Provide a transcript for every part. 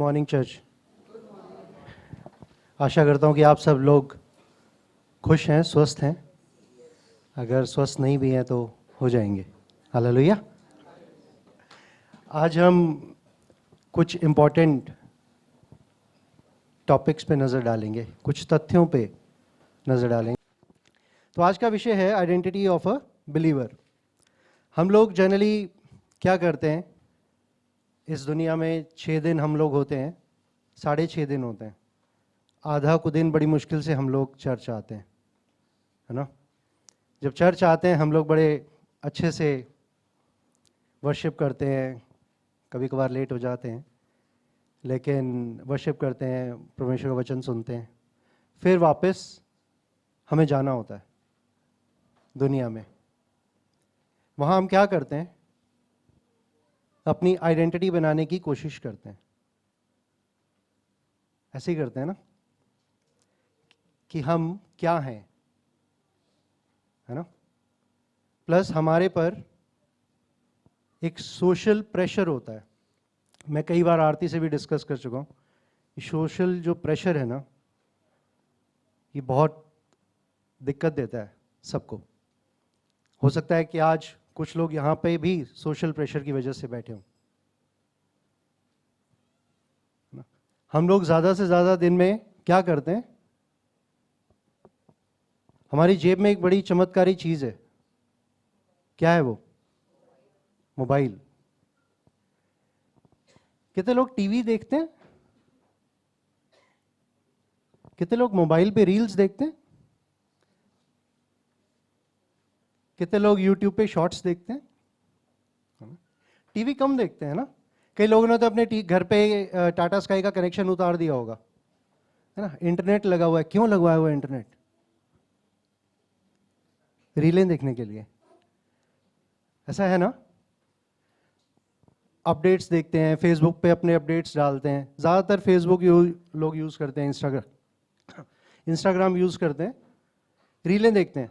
Morning church. आशा करता हूँ कि आप सब लोग खुश हैं, स्वस्थ हैं। अगर स्वस्थ नहीं भी हैं तो हो जाएंगे। हालेलुया। आज हम कुछ इम्पॉर्टेंट टॉपिक्स पे नज़र डालेंगे, कुछ तथ्यों पे नज़र डालेंगे। तो आज का विषय है आइडेंटिटी ऑफ अ बिलीवर। हम लोग जनरली क्या करते हैं, इस दुनिया में 6 दिन हम लोग होते हैं, 6.5 दिन होते हैं। आधा को दिन बड़ी मुश्किल से हम लोग चर्च आते हैं, है ना। जब चर्च आते हैं हम लोग बड़े अच्छे से वर्शिप करते हैं, कभी कभार लेट हो जाते हैं, लेकिन वर्शिप करते हैं, परमेश्वर का वचन सुनते हैं। फिर वापस हमें जाना होता है दुनिया में। वहाँ हम क्या करते हैं, अपनी आइडेंटिटी बनाने की कोशिश करते हैं। ऐसे ही करते हैं ना, कि हम क्या हैं, है ना। प्लस हमारे पर एक सोशल प्रेशर होता है। मैं कई बार आरती से भी डिस्कस कर चुका हूँ, सोशल जो प्रेशर है ना, ये बहुत दिक्कत देता है सबको। हो सकता है कि आज कुछ लोग यहाँ पे भी सोशल प्रेशर की वजह से बैठे हों। हम लोग ज़्यादा से ज़्यादा दिन में क्या करते हैं, हमारी जेब में एक बड़ी चमत्कारी चीज़ है। क्या है वो? मोबाइल। कितने लोग टीवी देखते हैं? कितने लोग मोबाइल पे रील्स देखते हैं? कितने लोग यूट्यूब पे शॉर्ट्स देखते हैं? टीवी कम देखते हैं ना। कई लोगों ने तो अपने घर पे टाटा स्काई का कनेक्शन उतार दिया होगा, है ना। इंटरनेट लगा हुआ है। क्यों लगवाया हुआ है इंटरनेट? रीलें देखने के लिए। ऐसा है ना। अपडेट्स देखते हैं, फेसबुक पे अपने अपडेट्स डालते हैं। ज़्यादातर फेसबुक लोग यूज़ करते हैं, इंस्टाग्राम यूज़ करते हैं, रीलें देखते हैं।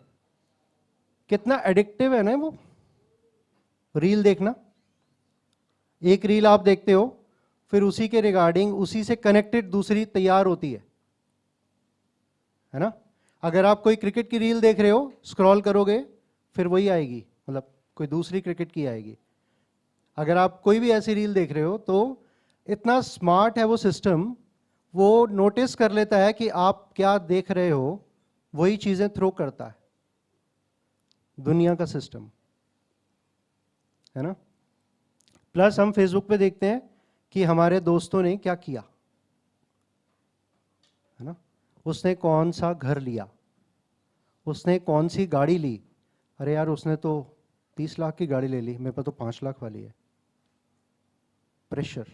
कितना एडिक्टिव है ना वो रील देखना। एक रील आप देखते हो, फिर उसी के रिगार्डिंग उसी से कनेक्टेड दूसरी तैयार होती है ना। अगर आप कोई क्रिकेट की रील देख रहे हो, स्क्रॉल करोगे फिर वही आएगी, मतलब कोई दूसरी क्रिकेट की आएगी। अगर आप कोई भी ऐसी रील देख रहे हो तो इतना स्मार्ट है वो सिस्टम, वो नोटिस कर लेता है कि आप क्या देख रहे हो, वही चीजें थ्रो करता है। दुनिया का सिस्टम, है ना। प्लस हम फेसबुक पे देखते हैं कि हमारे दोस्तों ने क्या किया, है ना। उसने कौन सा घर लिया, उसने कौन सी गाड़ी ली। अरे यार, उसने तो 30 लाख की गाड़ी ले ली, मेरे पास तो 5 लाख वाली है। प्रेशर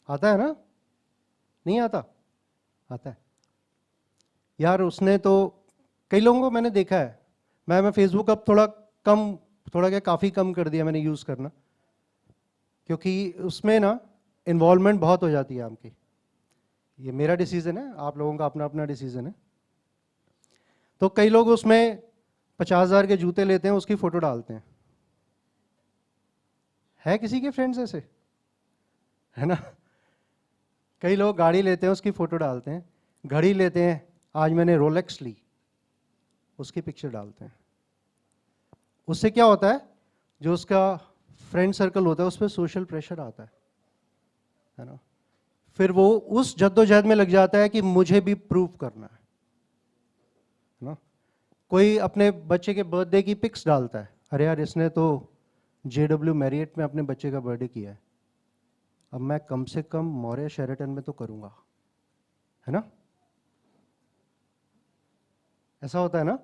आता है ना। नहीं आता? आता है यार। उसने तो, कई लोगों को मैंने देखा है। मैं फेसबुक अब थोड़ा क्या काफ़ी कम कर दिया मैंने यूज़ करना, क्योंकि उसमें ना इन्वॉल्वमेंट बहुत हो जाती है आपकी। ये मेरा डिसीजन है, आप लोगों का अपना अपना डिसीजन है। तो कई लोग उसमें 50,000 के जूते लेते हैं, उसकी फ़ोटो डालते हैं। है किसी के फ्रेंड्स ऐसे, है ना। कई लोग गाड़ी लेते हैं, उसकी फ़ोटो डालते हैं। घड़ी लेते हैं, आज मैंने रोलेक्स ली, उसकी पिक्चर डालते हैं। उससे क्या होता है, जो उसका फ्रेंड सर्कल होता है उस पर सोशल प्रेशर आता है ना। फिर वो उस जद्दोजहद में लग जाता है कि मुझे भी प्रूव करना है ना। कोई अपने बच्चे के बर्थडे की पिक्स डालता है, अरे यार इसने तो JW मैरियट में अपने बच्चे का बर्थडे किया है, अब मैं कम से कम मौर्य शेरेटन में तो करूंगा, है ना। ऐसा होता है ना।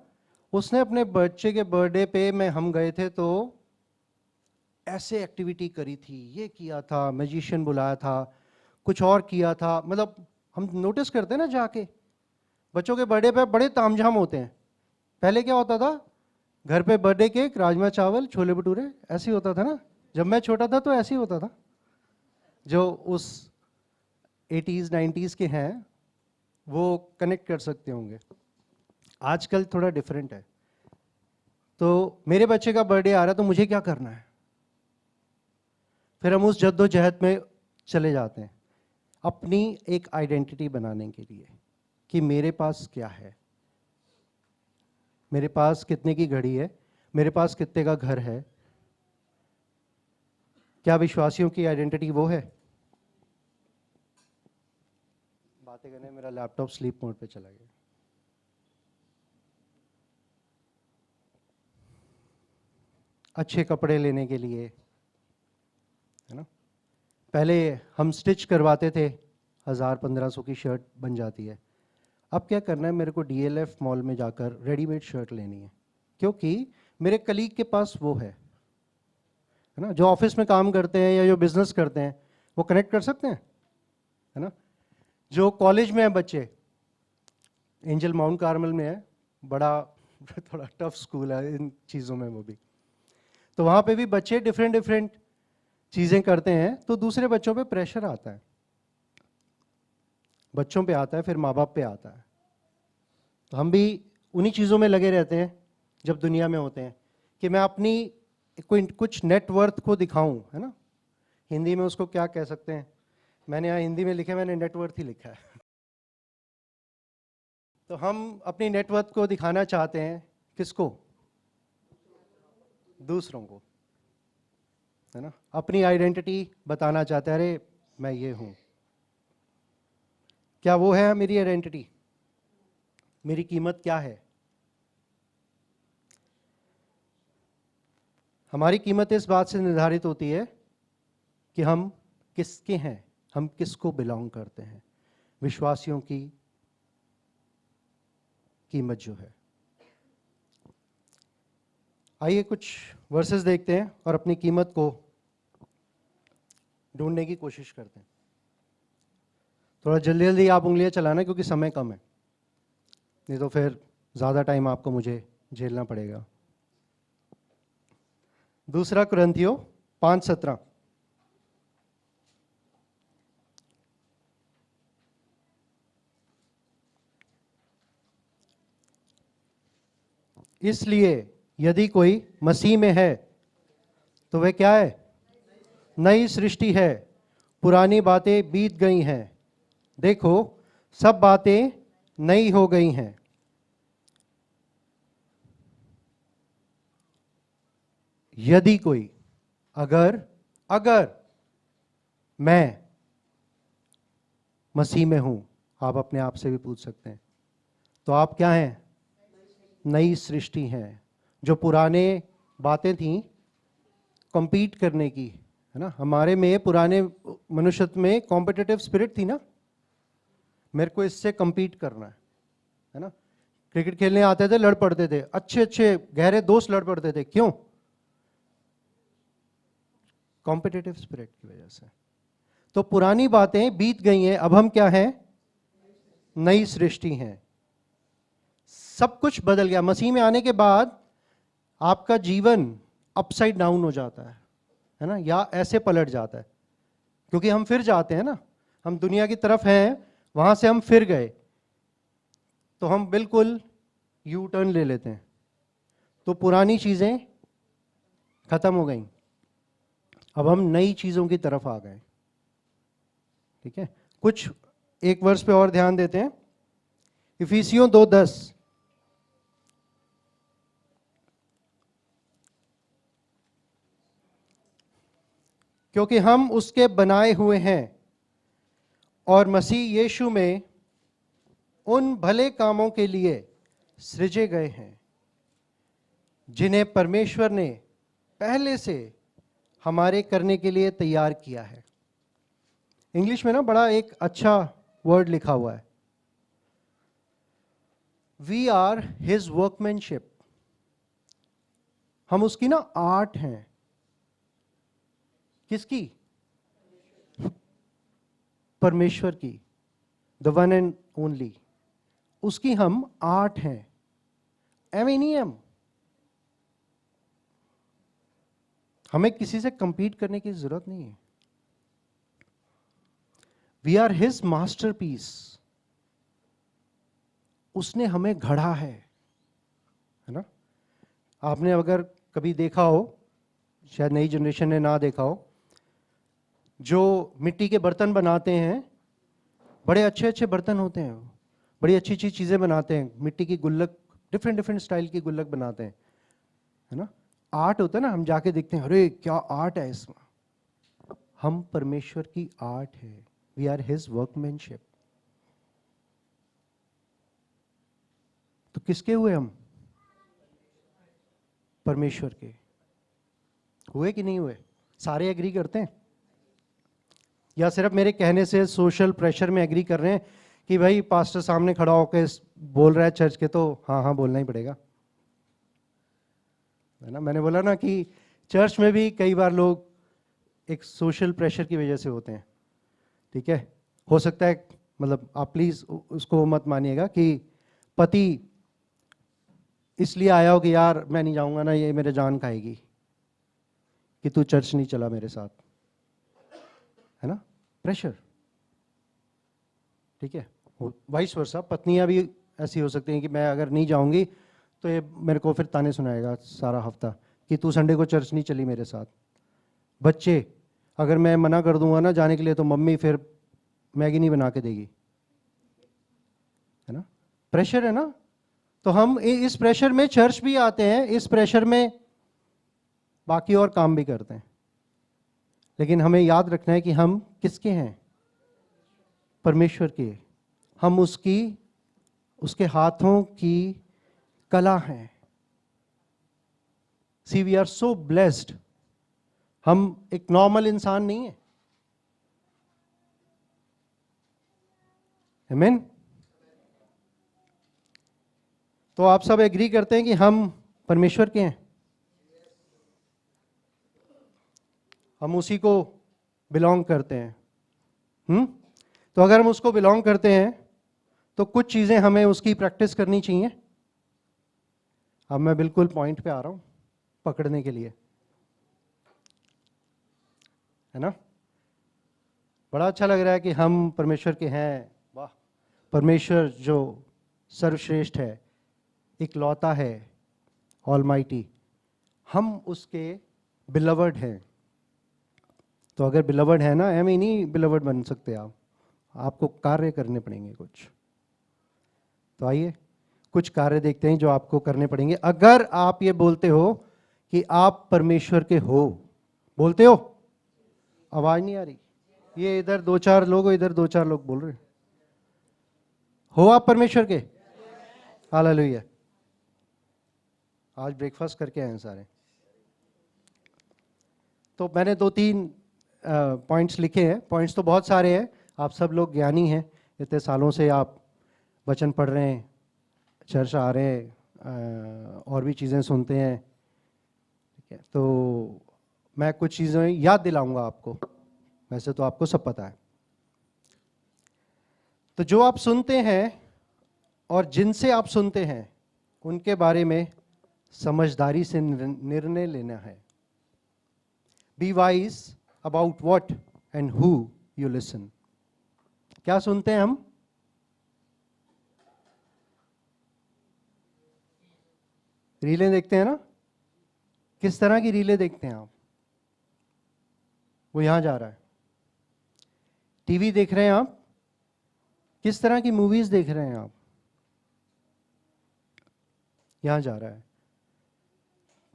उसने अपने बच्चे के बर्थडे पे में हम गए थे तो ऐसे एक्टिविटी करी थी, ये किया था, मैजिशियन बुलाया था, कुछ और किया था। मतलब हम नोटिस करते हैं ना जाके, बच्चों के बर्थडे पे बड़े तामझाम होते हैं। पहले क्या होता था, घर पे बर्थडे केक, राजमा चावल, छोले भटूरे, ऐसे ही होता था ना। जब मैं छोटा था तो ऐसे ही होता था। जो उस 80s 90s के हैं वो कनेक्ट कर सकते होंगे। आजकल थोड़ा डिफरेंट है। तो मेरे बच्चे का बर्थडे आ रहा है तो मुझे क्या करना है, फिर हम उस जद्दोजहद में चले जाते हैं। अपनी एक आइडेंटिटी बनाने के लिए कि मेरे पास क्या है, मेरे पास कितने की घड़ी है, मेरे पास कितने का घर है। क्या विश्वासियों की आइडेंटिटी वो है? बातें करने मेरा लैपटॉप स्लीप मोड पे चला गया। अच्छे कपड़े लेने के लिए, है ना, पहले हम स्टिच करवाते थे, 1000-1500 की शर्ट बन जाती है। अब क्या करना है, मेरे को DLF मॉल में जाकर रेडीमेड शर्ट लेनी है, क्योंकि मेरे कलीग के पास वो है ना, जो ऑफिस में काम करते हैं या जो बिजनेस करते हैं, वो कनेक्ट कर सकते हैं, है ना। जो कॉलेज में है बच्चे, एंजल माउंट कार्मल में है, बड़ा थोड़ा टफ स्कूल है इन चीज़ों में वो भी, तो वहाँ पे भी बच्चे डिफरेंट डिफरेंट चीज़ें करते हैं, तो दूसरे बच्चों पे प्रेशर आता है, बच्चों पे आता है, फिर माँ बाप पे आता है। तो हम भी उन्हीं चीज़ों में लगे रहते हैं जब दुनिया में होते हैं, कि मैं अपनी कोई कुछ नेटवर्थ को दिखाऊं, है ना। हिंदी में उसको क्या कह सकते हैं, मैंने यहाँ हिंदी में लिखा है, मैंने नेटवर्थ ही लिखा है। तो हम अपनी नेटवर्थ को दिखाना चाहते हैं, किसको? दूसरों को, है ना। अपनी आइडेंटिटी बताना चाहते हैं, अरे मैं ये हूँ। क्या वो है मेरी आइडेंटिटी? मेरी कीमत क्या है? हमारी कीमत इस बात से निर्धारित होती है कि हम किसके हैं, हम किसको बिलोंग करते हैं। विश्वासियों की कीमत जो है, आइए कुछ वर्सेस देखते हैं और अपनी कीमत को ढूंढने की कोशिश करते हैं। थोड़ा जल्दी जल्दी आप उंगलियां चलाना, क्योंकि समय कम है, नहीं तो फिर ज़्यादा टाइम आपको मुझे झेलना पड़ेगा। दूसरा कुरिन्थियों 5:17, इसलिए यदि कोई मसीह में है तो वह क्या है? नई सृष्टि है, पुरानी बातें बीत गई हैं, देखो सब बातें नई हो गई हैं। यदि कोई, अगर मैं मसीह में हूं, आप अपने आप से भी पूछ सकते हैं, तो आप क्या हैं? नई सृष्टि हैं। जो पुराने बातें थी compete करने की, है ना, हमारे में पुराने मनुष्यत्व में कॉम्पिटिटिव स्पिरिट थी ना, मेरे को इससे compete करना है ना। क्रिकेट खेलने आते थे, लड़ पड़ते थे, अच्छे अच्छे गहरे दोस्त लड़ पड़ते थे, क्यों? कॉम्पिटिटिव स्पिरिट की वजह से। तो पुरानी बातें बीत गई हैं, अब हम क्या हैं? नई सृष्टि हैं। सब कुछ बदल गया। मसीह में आने के बाद आपका जीवन अपसाइड डाउन हो जाता है ना, या ऐसे पलट जाता है, क्योंकि हम फिर जाते हैं ना, हम दुनिया की तरफ हैं, वहां से हम फिर गए, तो हम बिल्कुल यू टर्न ले लेते हैं, तो पुरानी चीजें खत्म हो गई, अब हम नई चीजों की तरफ आ गए। ठीक है, कुछ एक वर्ष पे और ध्यान देते हैं, इफिसियों 2:10, क्योंकि हम उसके बनाए हुए हैं और मसीह यीशु में उन भले कामों के लिए सृजे गए हैं जिन्हें परमेश्वर ने पहले से हमारे करने के लिए तैयार किया है। इंग्लिश में ना बड़ा एक अच्छा वर्ड लिखा हुआ है, वी आर हिज वर्कमैनशिप। हम उसकी ना आर्ट हैं। किसकी? परमेश्वर की, द वन एंड ओनली, उसकी हम आर्ट हैं, एम। हमें किसी से कंपीट करने की जरूरत नहीं है। वी आर हिज मास्टरपीस, उसने हमें गढ़ा है ना। आपने अगर कभी देखा हो, शायद नई जनरेशन ने ना देखा हो, जो मिट्टी के बर्तन बनाते हैं बड़े अच्छे अच्छे बर्तन होते हैं, बड़ी अच्छी अच्छी चीज़ें बनाते हैं, मिट्टी की गुल्लक, डिफरेंट डिफरेंट स्टाइल की गुल्लक बनाते हैं, है ना। आर्ट होता है ना, हम जाके देखते हैं अरे क्या आर्ट है इसमें। हम परमेश्वर की आर्ट है, वी आर हिज वर्कमैनशिप। तो किसके हुए हम? परमेश्वर के हुए कि नहीं हुए? सारे एग्री करते हैं या सिर्फ मेरे कहने से सोशल प्रेशर में एग्री कर रहे हैं कि भाई पास्टर सामने खड़ा होकर बोल रहा है चर्च के, तो हाँ हाँ बोलना ही पड़ेगा, है ना। मैंने बोला ना कि चर्च में भी कई बार लोग एक सोशल प्रेशर की वजह से होते हैं, ठीक है। हो सकता है, मतलब आप प्लीज उसको मत मानिएगा कि पति इसलिए आया हो कि यार मैं नहीं जाऊंगा ना, ये मेरे जान खाएगी कि तू चर्च नहीं चला मेरे साथ, है ना। प्रेशर, ठीक है। वाइस वर्सा, पत्नियां भी ऐसी हो सकती हैं कि मैं अगर नहीं जाऊंगी तो ये मेरे को फिर ताने सुनाएगा सारा हफ्ता कि तू संडे को चर्च नहीं चली मेरे साथ। बच्चे, अगर मैं मना कर दूंगा ना जाने के लिए तो मम्मी फिर मैगी नहीं बना के देगी, है ना। प्रेशर है ना। तो हम इस प्रेशर में चर्च भी आते हैं, इस प्रेशर में बाकी और काम भी करते हैं, लेकिन हमें याद रखना है कि हम किसके हैं? परमेश्वर के। हम उसके हाथों की कला हैं। सी वी आर सो ब्लेस्ड। हम एक नॉर्मल इंसान नहीं है। आमीन। तो आप सब एग्री करते हैं कि हम परमेश्वर के हैं, हम उसी को बिलोंग करते हैं। तो अगर हम उसको बिलोंग करते हैं तो कुछ चीजें हमें उसकी प्रैक्टिस करनी चाहिए। अब मैं बिल्कुल पॉइंट पे आ रहा हूं पकड़ने के लिए, है ना। बड़ा अच्छा लग रहा है कि हम परमेश्वर के हैं। वाह, परमेश्वर जो सर्वश्रेष्ठ है, इकलौता है, ऑलमाइटी, हम उसके बिलवर्ड हैं। तो अगर बिलवर्ड है ना, एम ही नहीं बिलवर्ड बन सकते आप, आपको कार्य करने पड़ेंगे कुछ। तो आइए कुछ कार्य देखते हैं जो आपको करने पड़ेंगे अगर आप ये बोलते हो कि आप परमेश्वर के हो। बोलते हो? आवाज नहीं आ रही। ये इधर दो चार लोग, इधर दो चार लोग बोल रहे हो आप परमेश्वर के? हालेलुया। आज ब्रेकफास्ट करके आए हैं सारे। तो मैंने 2-3 पॉइंट्स लिखे हैं। पॉइंट्स तो बहुत सारे हैं, आप सब लोग ज्ञानी हैं, इतने सालों से आप वचन पढ़ रहे हैं, चर्च आ रहे हैं, और भी चीज़ें सुनते हैं, ठीक है। तो मैं कुछ चीज़ें याद दिलाऊंगा आपको, वैसे तो आपको सब पता है। तो जो आप सुनते हैं और जिनसे आप सुनते हैं उनके बारे में समझदारी से निर्णय लेना है। Be wise about what and who you listen. क्या सुनते हैं हम? रीलें देखते हैं ना। किस तरह की रीलें देखते हैं आप? वो यहां जा रहा है। टीवी देख रहे हैं आप? किस तरह की मूवीज देख रहे हैं आप? यहां जा रहा है।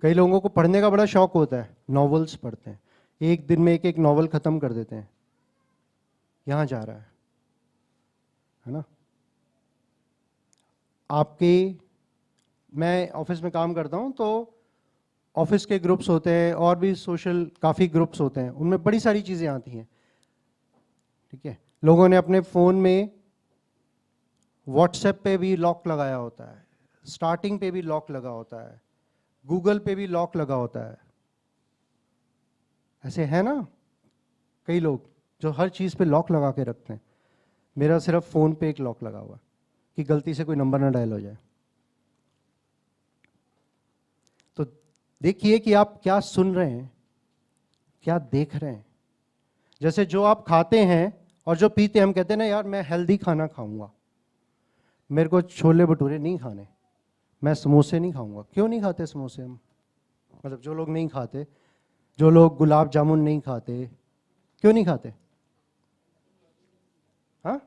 कई लोगों को पढ़ने का बड़ा शौक होता है, नॉवेल्स पढ़ते हैं, एक दिन में एक एक नॉवल खत्म कर देते हैं। यहां जा रहा है ना। आपके, मैं ऑफिस में काम करता हूं तो ऑफिस के ग्रुप्स होते हैं और भी सोशल काफ़ी ग्रुप्स होते हैं, उनमें बड़ी सारी चीज़ें आती हैं, ठीक है। लोगों ने अपने फ़ोन में व्हाट्सएप पे भी लॉक लगाया होता है, स्टार्टिंग पे भी लॉक लगा होता है, गूगल पे भी लॉक लगा होता है। ऐसे है ना कई लोग जो हर चीज़ पे लॉक लगा के रखते हैं। मेरा सिर्फ फ़ोन पे एक लॉक लगा हुआ है कि गलती से कोई नंबर ना डायल हो जाए। तो देखिए कि आप क्या सुन रहे हैं, क्या देख रहे हैं। जैसे जो आप खाते हैं और जो पीते हैं, हम कहते हैं ना यार मैं हेल्दी खाना खाऊंगा, मेरे को छोले भटूरे नहीं खाने, मैं समोसे नहीं खाऊंगा। क्यों नहीं खाते समोसे हम? मतलब जो लोग नहीं खाते, जो लोग गुलाब जामुन नहीं खाते, क्यों नहीं खाते? हाँ,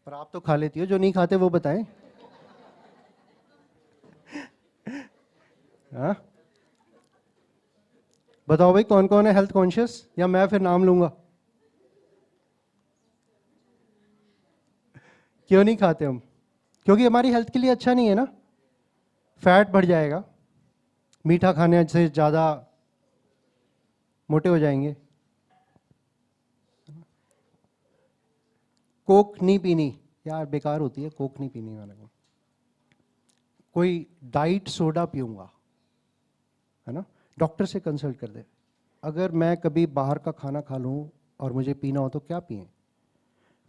पर आप तो खा लेती हो, जो नहीं खाते वो बताएं। हाँ, बताओ भाई कौन कौन है हेल्थ कॉन्शियस, या मैं फिर नाम लूंगा। क्यों नहीं खाते हम? क्योंकि हमारी हेल्थ के लिए अच्छा नहीं है ना, फैट बढ़ जाएगा, मीठा खाने से ज़्यादा मोटे हो जाएंगे। कोक नहीं पीनी यार, बेकार होती है, कोक नहीं पीनी वाले को। कोई डाइट सोडा पीऊंगा, है ना, डॉक्टर से कंसल्ट कर दे। अगर मैं कभी बाहर का खाना खा लूँ और मुझे पीना हो तो क्या पिएं?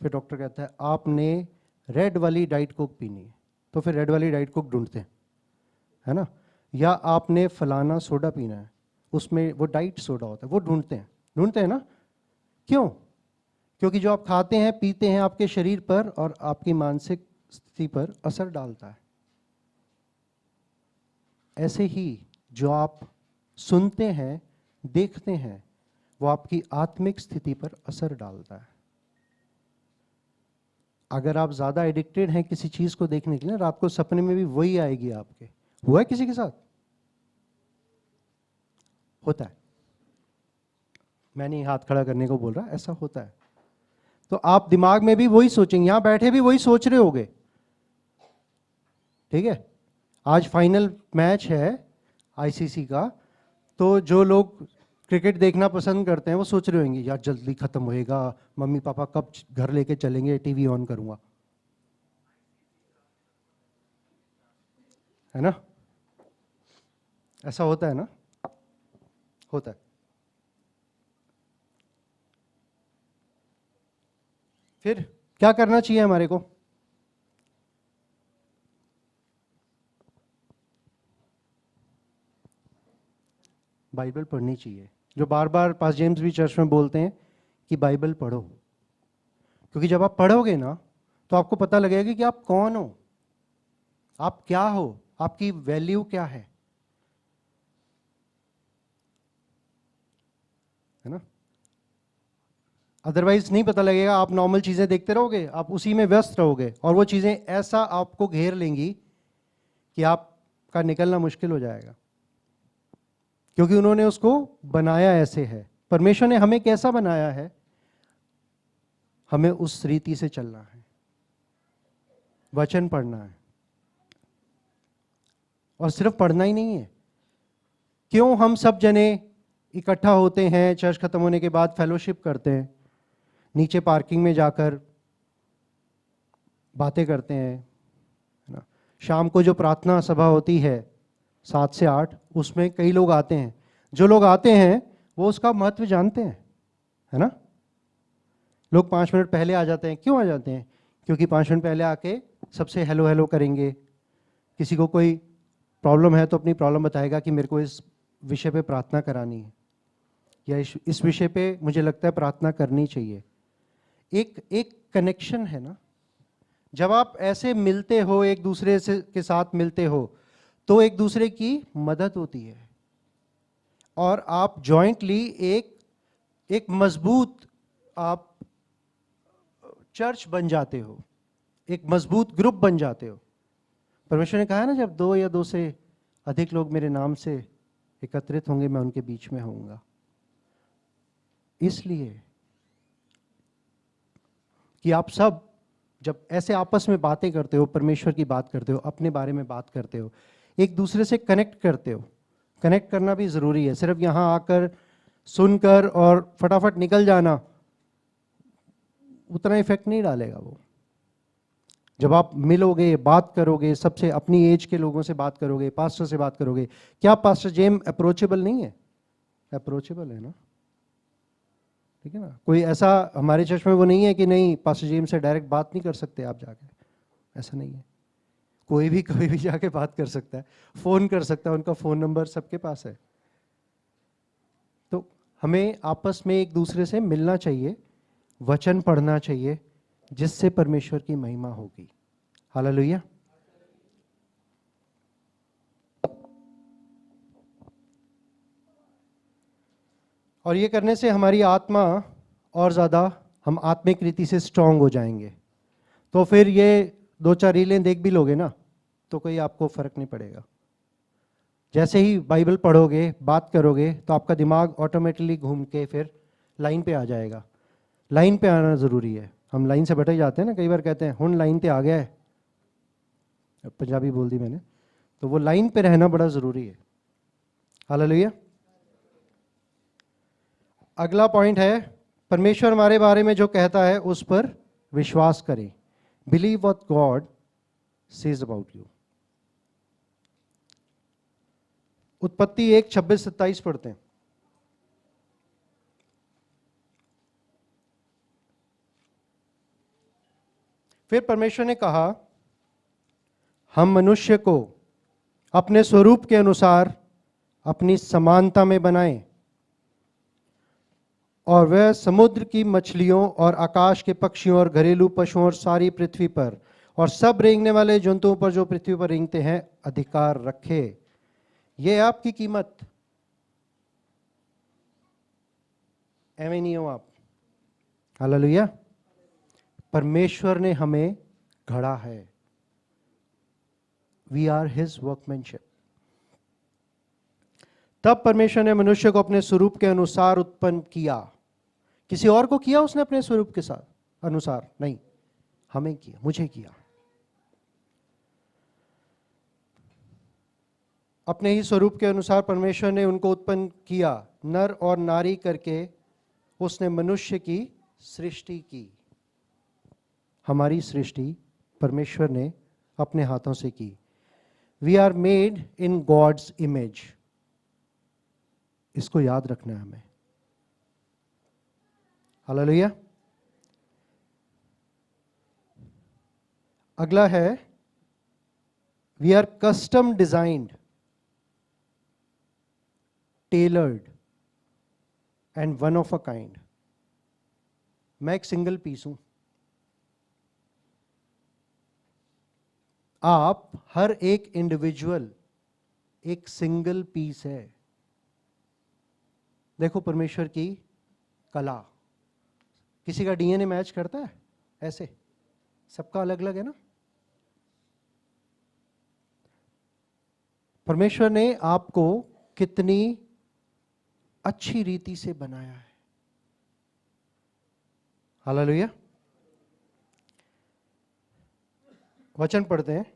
फिर डॉक्टर कहता है आपने रेड वाली डाइट कोक पीनी है, तो फिर रेड वाली डाइट कोक ढूंढते हैं, है ना। या आपने फलाना सोडा पीना है, उसमें वो डाइट सोडा होता है, वो ढूंढते हैं ना। क्यों? क्योंकि जो आप खाते हैं पीते हैं आपके शरीर पर और आपकी मानसिक स्थिति पर असर डालता है। ऐसे ही जो आप सुनते हैं देखते हैं वो आपकी आत्मिक स्थिति पर असर डालता है। अगर आप ज़्यादा एडिक्टेड हैं किसी चीज़ को देखने के लिए, रात को सपने में भी वही आएगी आपके। हुआ है किसी के साथ? होता है। मैं नहीं हाथ खड़ा करने को बोल रहा, ऐसा होता है। तो आप दिमाग में भी वही सोचेंगे, यहां बैठे भी वही सोच रहे होगे, ठीक है। आज फाइनल मैच है आईसीसी का, तो जो लोग क्रिकेट देखना पसंद करते हैं वो सोच रहे होंगे यार जल्दी खत्म होएगा, मम्मी पापा कब घर लेके चलेंगे, टीवी ऑन करूंगा, है ना। ऐसा होता है ना, होता है। फिर क्या करना चाहिए हमारे को? बाइबल पढ़नी चाहिए। जो बार बार पास जेम्स भी चर्च में बोलते हैं कि बाइबल पढ़ो, क्योंकि जब आप पढ़ोगे ना तो आपको पता लगेगा कि आप कौन हो, आप क्या हो, आपकी वैल्यू क्या है ना। अदरवाइज नहीं पता लगेगा, आप नॉर्मल चीजें देखते रहोगे, आप उसी में व्यस्त रहोगे और वो चीजें ऐसा आपको घेर लेंगी कि आपका निकलना मुश्किल हो जाएगा, क्योंकि उन्होंने उसको बनाया ऐसे है। परमेश्वर ने हमें कैसा बनाया है, हमें उस रीति से चलना है, वचन पढ़ना है। और सिर्फ पढ़ना ही नहीं है, क्यों हम सब जने इकट्ठा होते हैं, चर्च खत्म होने के बाद फेलोशिप करते हैं, नीचे पार्किंग में जाकर बातें करते हैं, है ना। शाम को जो प्रार्थना सभा होती है 7 से 8, उसमें कई लोग आते हैं। जो लोग आते हैं वो उसका महत्व जानते हैं, है ना। लोग 5 मिनट पहले आ जाते हैं, क्यों आ जाते हैं? क्योंकि 5 मिनट पहले आके सबसे हेलो हेलो करेंगे, किसी को कोई प्रॉब्लम है तो अपनी प्रॉब्लम बताएगा कि मेरे को इस विषय पे प्रार्थना करानी है, या इस विषय पे मुझे लगता है प्रार्थना करनी चाहिए। एक एक कनेक्शन है ना। जब आप ऐसे मिलते हो एक दूसरे से के साथ मिलते हो तो एक दूसरे की मदद होती है और आप जॉइंटली एक एक मजबूत आप चर्च बन जाते हो, एक मजबूत ग्रुप बन जाते हो। परमेश्वर ने कहा है ना, जब 2 या 2 से अधिक लोग मेरे नाम से एकत्रित होंगे मैं उनके बीच में होऊंगा। इसलिए कि आप सब जब ऐसे आपस में बातें करते हो, परमेश्वर की बात करते हो, अपने बारे में बात करते हो, एक दूसरे से कनेक्ट करते हो। कनेक्ट करना भी ज़रूरी है, सिर्फ यहाँ आकर सुनकर और फटाफट निकल जाना उतना इफेक्ट नहीं डालेगा वो। जब आप मिलोगे, बात करोगे, सबसे अपनी एज के लोगों से बात करोगे, पास्टर से बात करोगे। क्या पास्टर जेम अप्रोचेबल नहीं है? अप्रोचेबल है ना, ठीक है ना। कोई ऐसा हमारे चर्च में वो नहीं है कि नहीं पास्टर जेम से डायरेक्ट बात नहीं कर सकते आप जाके, ऐसा नहीं है। कोई भी कभी भी जाके बात कर सकता है, फ़ोन कर सकता है, उनका फ़ोन नंबर सबके पास है। तो हमें आपस में एक दूसरे से मिलना चाहिए, वचन पढ़ना चाहिए, जिससे परमेश्वर की महिमा होगी। हालेलुया। और ये करने से हमारी आत्मा और ज़्यादा हम आत्मिक रीति से स्ट्रांग हो जाएंगे। तो फिर ये 2-4 रीलें देख भी लोगे ना तो कोई आपको फर्क नहीं पड़ेगा। जैसे ही बाइबल पढ़ोगे, बात करोगे, तो आपका दिमाग ऑटोमेटिकली घूम के फिर लाइन पे आ जाएगा। लाइन पे आना ज़रूरी है। हम लाइन से भटक जाते हैं ना, कई बार कहते हैं हुन लाइन पे आ गया है, पंजाबी बोल दी मैंने, तो वो लाइन पे रहना बड़ा ज़रूरी है। हालेलुया। अगला पॉइंट है, परमेश्वर हमारे बारे में जो कहता है उस पर विश्वास करें। Believe what God says about you. उत्पत्ति 1:26-27 पढ़ते हैं। फिर परमेश्वर ने कहा, हम मनुष्य को अपने स्वरूप के अनुसार अपनी समानता में बनाएं और वह समुद्र की मछलियों और आकाश के पक्षियों और घरेलू पशुओं और सारी पृथ्वी पर और सब रेंगने वाले जंतुओं पर जो पृथ्वी पर रेंगते हैं अधिकार रखे। ये आपकी कीमत। एवं नहीं हो आप। हालेलुया। परमेश्वर ने हमें गढ़ा है। We are his workmanship. तब परमेश्वर ने मनुष्य को अपने स्वरूप के अनुसार उत्पन्न किया। किसी और को किया उसने अपने स्वरूप के साथ अनुसार? नहीं, हमें किया, मुझे किया। अपने ही स्वरूप के अनुसार परमेश्वर ने उनको उत्पन्न किया, नर और नारी करके उसने मनुष्य की सृष्टि की। हमारी सृष्टि परमेश्वर ने अपने हाथों से की। We are made in God's image. इसको याद रखना है हमें। हालेलुया। अगला है, we are custom designed, tailored and one of a kind. मैं एक सिंगल पीस हूं। आप हर एक इंडिविजुअल एक सिंगल पीस है। देखो परमेश्वर की कला, किसी का डीएनए मैच करता है ऐसे? सबका अलग अलग है ना। परमेश्वर ने आपको कितनी अच्छी रीति से बनाया है। हालेलुया। वचन पढ़ते हैं,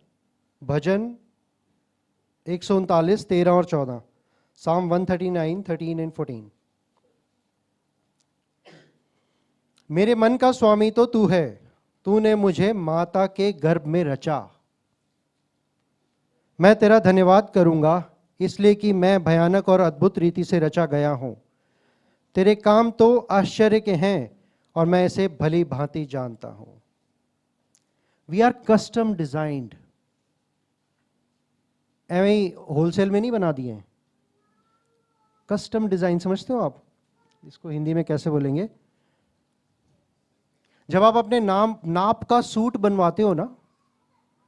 भजन 139, 13 और 14, Psalm 139, 13 and 14। मेरे मन का स्वामी तो तू है, तूने मुझे माता के गर्भ में रचा। मैं तेरा धन्यवाद करूंगा इसलिए कि मैं भयानक और अद्भुत रीति से रचा गया हूं। तेरे काम तो आश्चर्य के हैं और मैं इसे भली भांति जानता हूं। We are custom designed. एवं होलसेल में नहीं बना दिए हैं। कस्टम डिजाइन समझते हो आप? इसको हिंदी में कैसे बोलेंगे? जब आप अपने नाप का सूट बनवाते हो ना,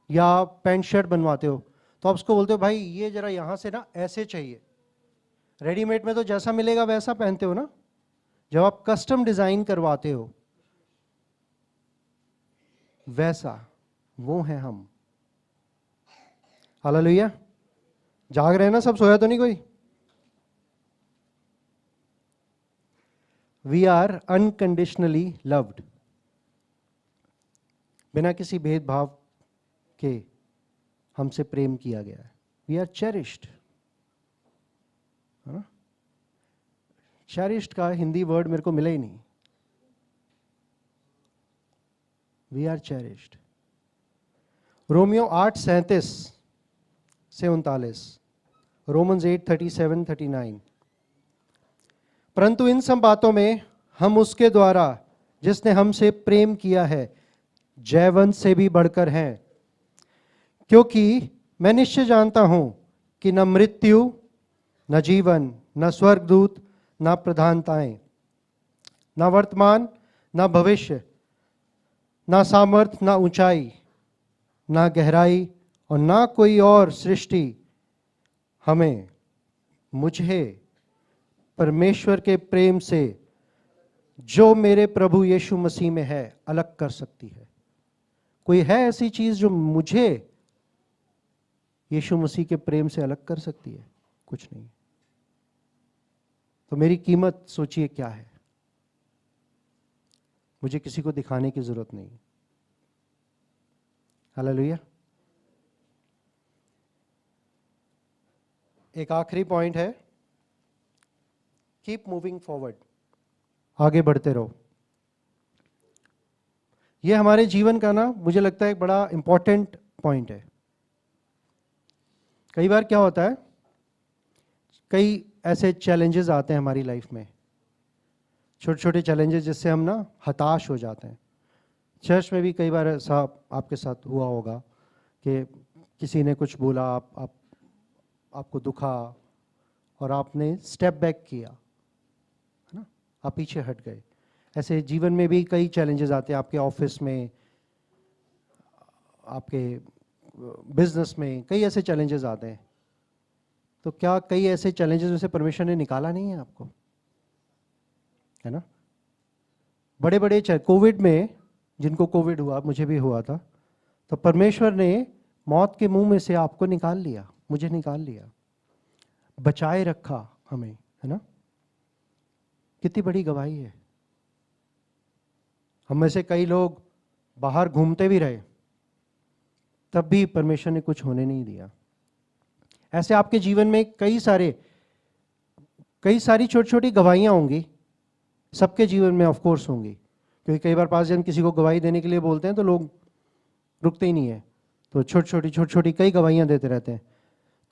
या पैंट शर्ट बनवाते हो, तो आप उसको बोलते हो भाई ये जरा यहां से ना ऐसे चाहिए। रेडीमेड में तो जैसा मिलेगा वैसा पहनते हो ना। जब आप कस्टम डिजाइन करवाते हो वैसा, वो हैं हम। हालेलुया। जाग रहे हैं ना सब? सोया तो नहीं कोई? We are unconditionally loved. बिना किसी भेदभाव के हमसे प्रेम किया गया है। We are cherished. चेरिश्ड का हिंदी वर्ड मेरे को मिला ही नहीं। We are cherished. रोमियो 8:37 से 39, रोमन्स 8:37, 39। परंतु इन सब बातों में हम उसके द्वारा जिसने हमसे प्रेम किया है जयवंत से भी बढ़कर हैं, क्योंकि मैं निश्चय जानता हूं कि न मृत्यु, न जीवन, न स्वर्गदूत, न प्रधानताएं, न वर्तमान, न भविष्य, न सामर्थ, न ऊंचाई, न गहराई और न कोई और सृष्टि मुझे परमेश्वर के प्रेम से जो मेरे प्रभु यीशु मसीह में है अलग कर सकती है। कोई है ऐसी चीज जो मुझे यीशु मसीह के प्रेम से अलग कर सकती है? कुछ नहीं। तो मेरी कीमत सोचिए क्या है। मुझे किसी को दिखाने की जरूरत नहीं। हालेलुया। एक आखिरी पॉइंट है, कीप मूविंग फॉरवर्ड, आगे बढ़ते रहो। यह हमारे जीवन का ना, मुझे लगता है एक बड़ा इंपॉर्टेंट पॉइंट है। कई बार क्या होता है, कई ऐसे चैलेंजेस आते हैं हमारी लाइफ में, छोटे छोटे चैलेंजेस, जिससे हम ना हताश हो जाते हैं। चर्च में भी कई बार ऐसा आपके साथ हुआ होगा कि किसी ने कुछ बोला, आपको दुखा और आपने स्टेप बैक किया, है ना, आप पीछे हट गए। ऐसे जीवन में भी कई चैलेंजेस आते हैं, आपके ऑफिस में, आपके बिजनेस में, कई ऐसे चैलेंजेस आते हैं। तो क्या कई ऐसे चैलेंजेस में से परमेश्वर ने निकाला नहीं है आपको? है ना। बड़े बड़े कोविड में, जिनको कोविड हुआ, मुझे भी हुआ था, तो परमेश्वर ने मौत के मुंह में से आपको निकाल लिया, मुझे निकाल लिया, बचाए रखा हमें, है ना। कितनी बड़ी गवाही है। हम में से कई लोग बाहर घूमते भी रहे, तब भी परमेश्वर ने कुछ होने नहीं दिया। ऐसे आपके जीवन में कई सारी छोटी छोटी गवाहियां होंगी, सबके जीवन में ऑफ कोर्स होंगी, क्योंकि कई बार पास जन किसी को गवाही देने के लिए बोलते हैं तो लोग रुकते ही नहीं है, तो छोटी छोटी कई गवाहियां देते रहते हैं।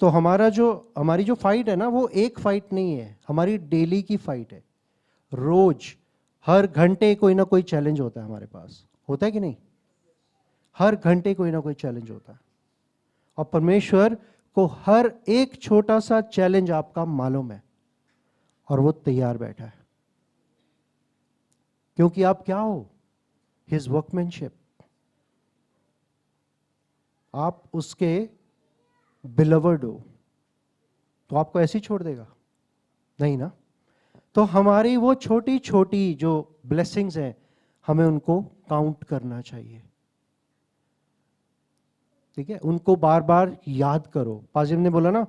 तो हमारी जो फाइट है ना, वो एक फाइट नहीं है, हमारी डेली की फाइट है। रोज हर घंटे कोई ना कोई चैलेंज होता है हमारे पास, होता है कि नहीं? हर घंटे कोई ना कोई चैलेंज होता है, और परमेश्वर को हर एक छोटा सा चैलेंज आपका मालूम है, और वो तैयार बैठा है। क्योंकि आप क्या हो? His workmanship. आप उसके बिलवर्ड हो, तो आपको ऐसे ही छोड़ देगा? नहीं ना। तो हमारी वो छोटी छोटी जो ब्लेसिंग्स हैं, हमें उनको काउंट करना चाहिए, ठीक है। उनको बार बार याद करो। पाजिम ने बोला ना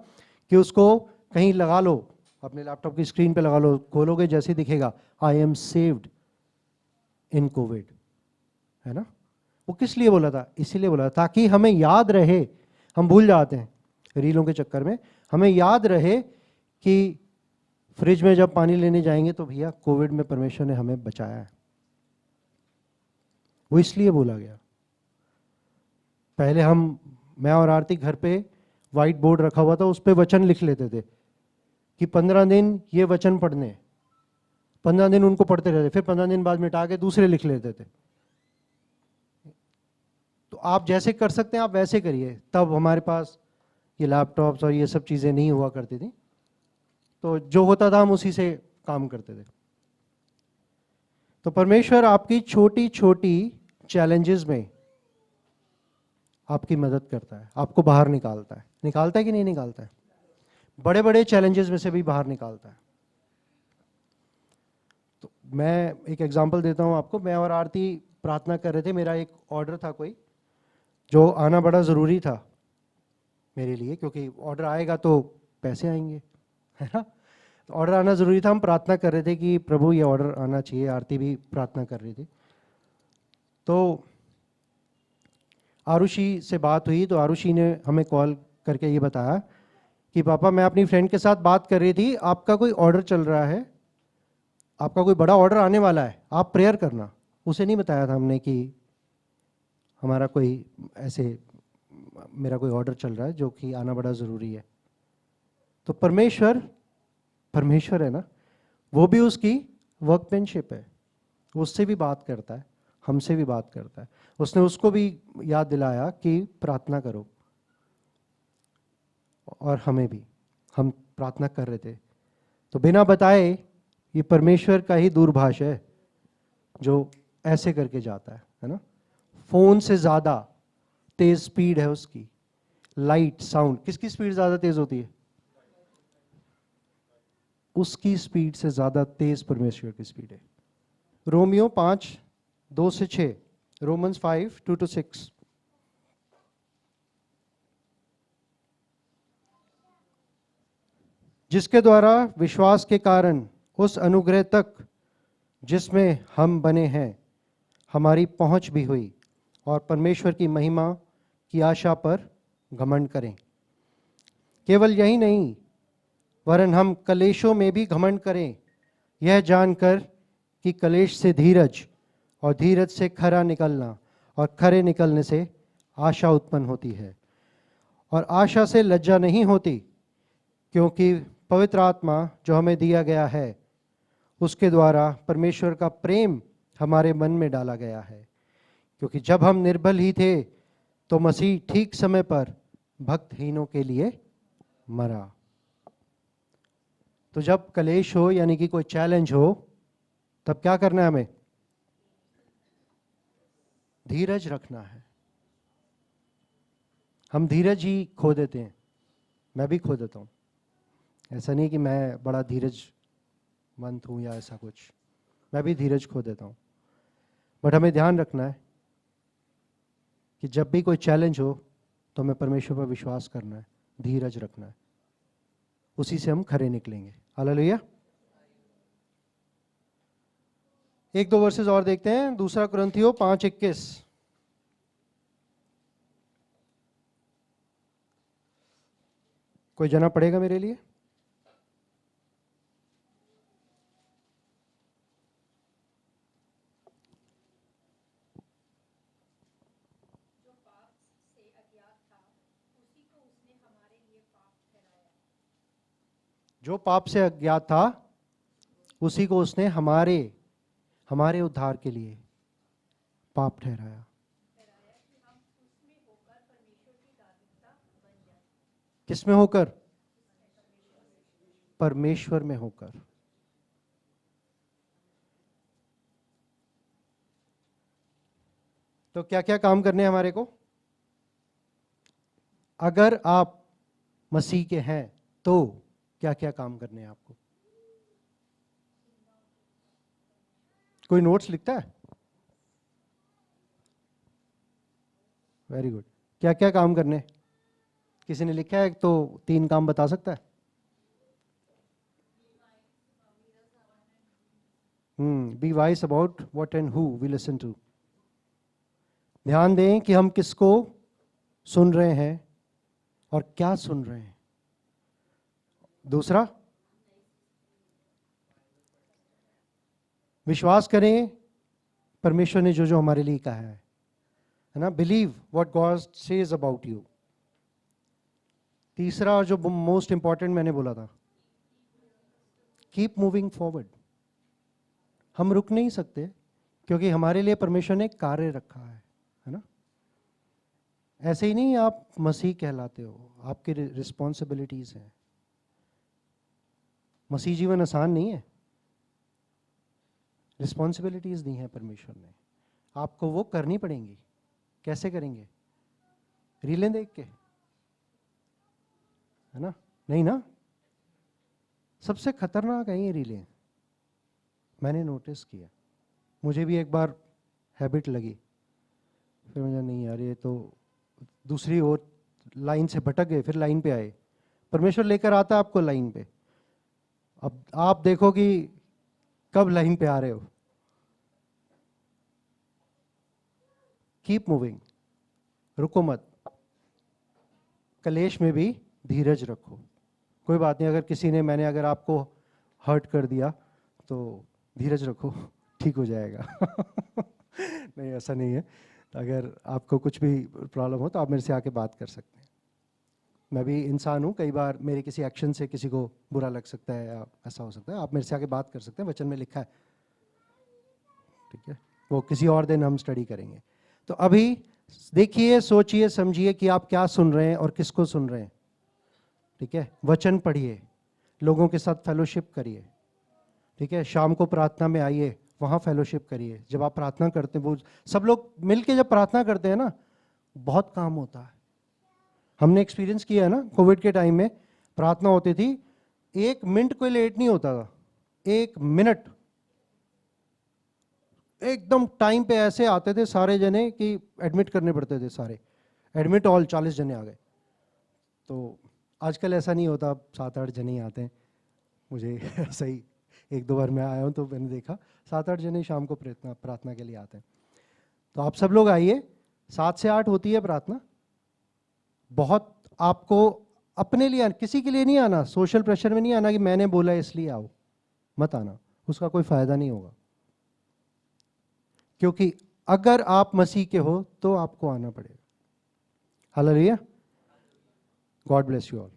कि उसको कहीं लगा लो, अपने लैपटॉप की स्क्रीन पे लगा लो, खोलोगे जैसे दिखेगा, I am saved in Covid, है ना। वो किस लिए बोला था? इसीलिए बोला ताकि हमें याद रहे। हम भूल जाते हैं रीलों के चक्कर में, हमें याद रहे कि फ्रिज में जब पानी लेने जाएंगे तो भैया कोविड में परमेश्वर ने हमें बचाया है। वो इसलिए बोला गया। पहले मैं और आरती घर पे व्हाइट बोर्ड रखा हुआ था, उस पे वचन लिख लेते थे कि 15 दिन ये वचन पढ़ने, 15 दिन उनको पढ़ते रहते, फिर 15 दिन बाद मिटा के दूसरे लिख लेते थे। तो आप जैसे कर सकते हैं आप वैसे करिए। तब हमारे पास ये लैपटॉप्स और ये सब चीज़ें नहीं हुआ करती थी, तो जो होता था हम उसी से काम करते थे। तो परमेश्वर आपकी छोटी छोटी चैलेंजेस में आपकी मदद करता है, आपको बाहर निकालता है कि नहीं निकालता है? बड़े बड़े चैलेंजेस में से भी बाहर निकालता है। तो मैं एक एग्जांपल देता हूं आपको। मैं और आरती प्रार्थना कर रहे थे, मेरा एक ऑर्डर था कोई, जो आना बड़ा ज़रूरी था मेरे लिए, क्योंकि ऑर्डर आएगा तो पैसे आएंगे, है ना। तो ऑर्डर आना ज़रूरी था। हम प्रार्थना कर रहे थे कि प्रभु ये ऑर्डर आना चाहिए, आरती भी प्रार्थना कर रही थी। तो आरुषि से बात हुई, तो आरुषि ने हमें कॉल करके ये बताया कि पापा मैं अपनी फ्रेंड के साथ बात कर रही थी, आपका कोई ऑर्डर चल रहा है, आपका कोई बड़ा ऑर्डर आने वाला है, आप प्रेयर करना। उसे नहीं बताया था हमने कि हमारा कोई ऐसे मेरा कोई ऑर्डर चल रहा है जो कि आना बड़ा ज़रूरी है। तो परमेश्वर है ना, वो भी उसकी वर्कमैनशिप है, उससे भी बात करता है, हमसे भी बात करता है। उसने उसको भी याद दिलाया कि प्रार्थना करो, और हमें भी, हम प्रार्थना कर रहे थे। तो बिना बताए ये परमेश्वर का ही दूरभाष है जो ऐसे करके जाता है ना। फोन से ज़्यादा तेज स्पीड है उसकी। लाइट साउंड, किसकी स्पीड ज़्यादा तेज होती है? उसकी स्पीड से ज़्यादा तेज परमेश्वर की स्पीड है। Romeo 5:2-6, Romans 5:2-6। जिसके द्वारा विश्वास के कारण उस अनुग्रह तक जिसमें हम बने हैं हमारी पहुंच भी हुई, और परमेश्वर की महिमा की आशा पर घमंड करें। केवल यही नहीं, वरन हम कलेशों में भी घमंड करें, यह जानकर कि कलेश से धीरज, और धीरज से खरा निकलना, और खरे निकलने से आशा उत्पन्न होती है। और आशा से लज्जा नहीं होती, क्योंकि पवित्र आत्मा जो हमें दिया गया है उसके द्वारा परमेश्वर का प्रेम हमारे मन में डाला गया है। क्योंकि जब हम निर्बल ही थे तो मसीह ठीक समय पर भक्तहीनों के लिए मरा। तो जब कलेश हो यानी कि कोई चैलेंज हो, तब क्या करना है? हमें धीरज रखना है। हम धीरज ही खो देते हैं, मैं भी खो देता हूँ। ऐसा नहीं कि मैं बड़ा धीरजवंत हूँ या ऐसा कुछ, मैं भी धीरज खो देता हूँ। बट हमें ध्यान रखना है कि जब भी कोई चैलेंज हो तो हमें परमेश्वर पर विश्वास करना है, धीरज रखना है, उसी से हम खरे निकलेंगे। हालेलुया। एक दो वर्सेस और देखते हैं। दूसरा कुरिन्थियों 5:21। कोई जना पड़ेगा मेरे लिए? जो पाप से अज्ञात था उसी को उसने हमारे उद्धार के लिए पाप ठहराया। किसमें होकर? परमेश्वर में होकर। तो क्या क्या काम करने हैं हमारे को? अगर आप मसीह के हैं तो क्या क्या काम करने हैं आपको? कोई नोट्स लिखता है? Very good. क्या क्या काम करने? किसी ने लिखा है तो 3 काम बता सकता है? Be wise about what and who we listen to. ध्यान दें कि हम किसको सुन रहे हैं और क्या सुन रहे हैं। दूसरा, विश्वास करें परमेश्वर ने जो जो हमारे लिए कहा है ना, believe what God says about you. तीसरा, जो मोस्ट इंपॉर्टेंट मैंने बोला था, कीप मूविंग फॉरवर्ड। हम रुक नहीं सकते क्योंकि हमारे लिए परमेश्वर ने कार्य रखा है ना। ऐसे ही नहीं आप मसीह कहलाते हो, आपकी रिस्पॉन्सिबिलिटीज हैं। मसीह जीवन आसान नहीं है, रिस्पॉन्सिबिलिटीज दी हैं परमेश्वर ने, आपको वो करनी पड़ेंगी। कैसे करेंगे? रीलें देख के, है ना? नहीं ना, सबसे खतरनाक है ये रीलें। मैंने नोटिस किया, मुझे भी एक बार हैबिट लगी, फिर मुझे नहीं यार ये तो दूसरी ओर लाइन से भटक गए, फिर लाइन पे आए। परमेश्वर लेकर आता है आपको लाइन पे, अब आप देखो कि कब लाइन पे आ रहे हो। कीप मूविंग, रुको मत। कलेश में भी धीरज रखो। कोई बात नहीं, मैंने अगर आपको हर्ट कर दिया तो धीरज रखो, ठीक हो जाएगा। नहीं, ऐसा नहीं है। अगर आपको कुछ भी प्रॉब्लम हो तो आप मेरे से आके बात कर सकते हैं। मैं भी इंसान हूँ, कई बार मेरे किसी एक्शन से किसी को बुरा लग सकता है या ऐसा हो सकता है। आप मेरे से आके बात कर सकते हैं, वचन में लिखा है, ठीक है? वो किसी और दिन हम स्टडी करेंगे। तो अभी देखिए, सोचिए, समझिए कि आप क्या सुन रहे हैं और किसको सुन रहे हैं, ठीक है? वचन पढ़िए, लोगों के साथ फेलोशिप करिए, ठीक है? शाम को प्रार्थना में आइए, वहाँ फेलोशिप करिए। जब आप प्रार्थना करते हैं, वो सब लोग मिलके जब प्रार्थना करते हैं ना, बहुत काम होता है। हमने एक्सपीरियंस किया है ना, कोविड के टाइम में प्रार्थना होती थी, 1 मिनट कोई लेट नहीं होता था, 1 मिनट एकदम टाइम पे ऐसे आते थे सारे जने कि एडमिट करने पड़ते थे सारे। एडमिट ऑल 40 जने आ गए। तो आजकल ऐसा नहीं होता, अब 7-8 जने ही आते हैं। मुझे सही 1-2 बार मैं आया हूँ तो मैंने देखा 7-8 जने शाम को प्रार्थना के लिए आते हैं। तो आप सब लोग आइए, 7 से 8 होती है प्रार्थना। बहुत आपको अपने लिए, किसी के लिए नहीं आना, सोशल प्रेशर में नहीं आना कि मैंने बोला इसलिए आओ, मत आना, उसका कोई फायदा नहीं होगा। क्योंकि अगर आप मसीह के हो तो आपको आना पड़ेगा। Hallelujah, God bless you all.